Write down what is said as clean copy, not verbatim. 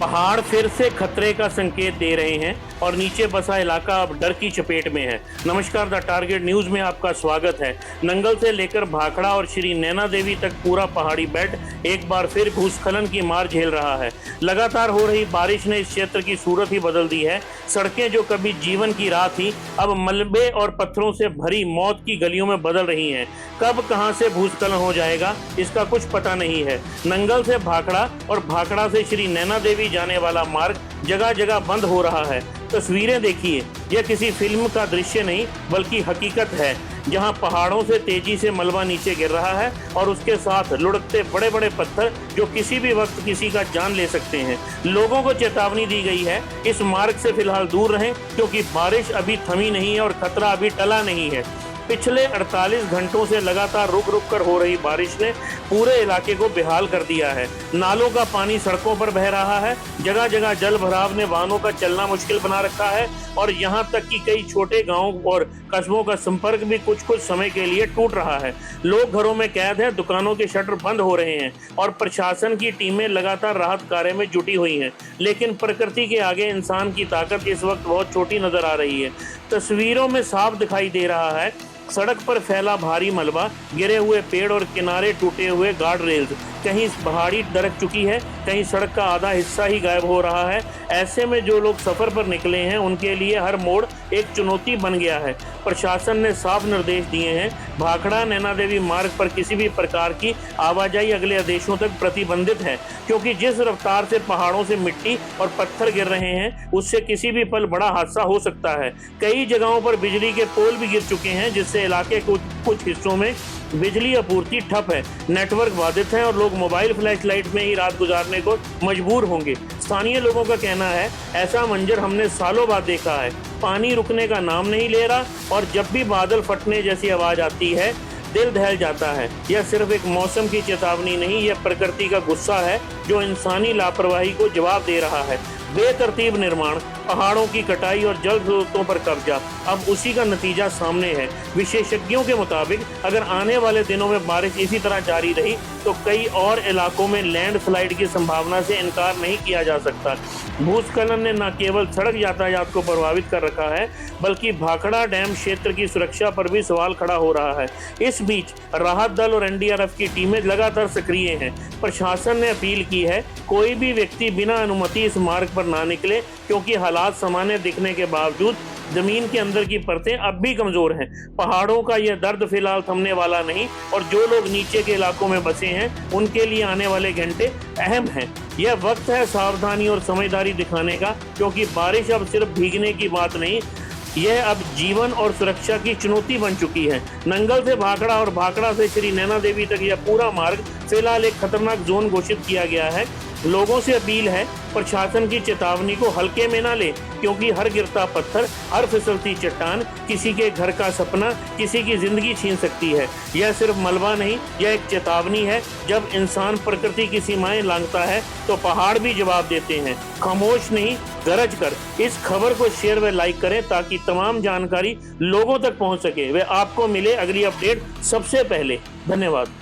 पहाड़ फिर से खतरे का संकेत दे रहे हैं और नीचे बसा इलाका अब डर की चपेट में है। नमस्कार, द टारगेट न्यूज में आपका स्वागत है। नंगल से लेकर भाखड़ा और श्री नैना देवी तक पूरा पहाड़ी बेल्ट एक बार फिर भूस्खलन की मार झेल रहा है। लगातार हो रही बारिश ने इस क्षेत्र की सूरत ही बदल दी है। सड़कें जो कभी जीवन की राह थी अब मलबे और पत्थरों से भरी मौत की गलियों में बदल रही हैं। कब कहां से भूस्खलन हो जाएगा इसका कुछ पता नहीं है। नंगल से भाखड़ा और भाखड़ा से श्री नैना देवी जाने वाला मार्ग जगह जगह बंद हो रहा है। तस्वीरें देखिए, यह किसी फिल्म का दृश्य नहीं बल्कि हकीकत है, जहां पहाड़ों से तेजी से मलबा नीचे गिर रहा है और उसके साथ लुढ़कते बड़े बड़े पत्थर जो किसी भी वक्त किसी का जान ले सकते हैं। लोगों को चेतावनी दी गई है, इस मार्ग से फिलहाल दूर रहें क्योंकि बारिश अभी थमी नहीं है और खतरा अभी टला नहीं है। पिछले 48 घंटों से लगातार रुक रुक कर हो रही बारिश ने पूरे इलाके को बेहाल कर दिया है। नालों का पानी सड़कों पर बह रहा है, जगह जगह जल भराव ने वाहनों का चलना मुश्किल बना रखा है और यहां तक कि कई छोटे गांवों और कस्बों का संपर्क भी कुछ कुछ समय के लिए टूट रहा है। लोग घरों में कैद हैं, दुकानों के शटर बंद हो रहे हैं और प्रशासन की टीमें लगातार राहत कार्य में जुटी हुई हैं। लेकिन प्रकृति के आगे इंसान की ताकत इस वक्त बहुत छोटी नजर आ रही है। तस्वीरों में साफ दिखाई दे रहा है, सड़क पर फैला भारी मलबा, गिरे हुए पेड़ और किनारे टूटे हुए गार्ड रेल्स। कहीं पहाड़ी दरक चुकी है, कहीं सड़क का आधा हिस्सा ही गायब हो रहा है। ऐसे में जो लोग सफर पर निकले हैं उनके लिए हर मोड़ एक चुनौती बन गया है। प्रशासन ने साफ निर्देश दिए हैं, भाखड़ा नैना देवी मार्ग पर किसी भी प्रकार की आवाजाही अगले आदेशों तक प्रतिबंधित है, क्योंकि जिस रफ्तार से पहाड़ों से मिट्टी और पत्थर गिर रहे हैं उससे किसी भी पल बड़ा हादसा हो सकता है। कई जगहों पर बिजली के पोल भी गिर चुके हैं, जिससे इलाके के कुछ हिस्सों में बिजली आपूर्ति ठप है, नेटवर्क बाधित है और लोग मोबाइल फ्लैशलाइट में ही रात गुजारने को मजबूर होंगे। स्थानीय लोगों का कहना है, ऐसा मंजर हमने सालों बाद देखा है। पानी रुकने का नाम नहीं ले रहा और जब भी बादल फटने जैसी आवाज आती है दिल दहल जाता है। यह सिर्फ एक मौसम की चेतावनी नहीं, यह प्रकृति का गुस्सा है जो इंसानी लापरवाही को जवाब दे रहा है। बेतरतीब निर्माण, पहाड़ों की कटाई और जल स्रोतों पर कब्जा, अब उसी का नतीजा सामने है। विशेषज्ञों के मुताबिक अगर आने वाले दिनों में बारिश इसी तरह जारी रही तो कई और इलाकों में लैंडस्लाइड की संभावना से इनकार नहीं किया जा सकता। भूस्खलन ने न केवल सड़क यातायात को प्रभावित कर रखा है बल्कि भाखड़ा डैम क्षेत्र की सुरक्षा पर भी सवाल खड़ा हो रहा है। इस बीच राहत दल और एनडीआरएफ की टीमें लगातार सक्रिय हैं। प्रशासन ने अपील की है, कोई भी व्यक्ति बिना अनुमति इस मार्ग पर ना निकले, क्योंकि हालात सामान्य दिखने के बावजूद जमीन के अंदर की परतें अब भी कमजोर हैं। पहाड़ों का यह दर्द फिलहाल थमने वाला नहीं और जो लोग नीचे के इलाकों में बसे हैं उनके लिए आने वाले घंटे अहम हैं। यह वक्त है सावधानी और समझदारी दिखाने का, क्योंकि बारिश अब सिर्फ भीगने की बात नहीं, यह अब जीवन और सुरक्षा की चुनौती बन चुकी है। नंगल से भाखड़ा और भाखड़ा से श्री नैना देवी तक यह पूरा मार्ग फिलहाल एक खतरनाक जोन घोषित किया गया है। लोगों से अपील है, प्रशासन की चेतावनी को हल्के में ना ले, क्योंकि हर गिरता पत्थर, हर फिसलती चट्टान किसी के घर का सपना, किसी की जिंदगी छीन सकती है। यह सिर्फ मलबा नहीं, यह एक चेतावनी है। जब इंसान प्रकृति की सीमाएं लांघता है तो पहाड़ भी जवाब देते हैं। खामोश नहीं, गरज कर। इस खबर को शेयर व लाइक करें ताकि तमाम जानकारी लोगों तक पहुंच सके वे आपको मिले अगली अपडेट सबसे पहले। धन्यवाद।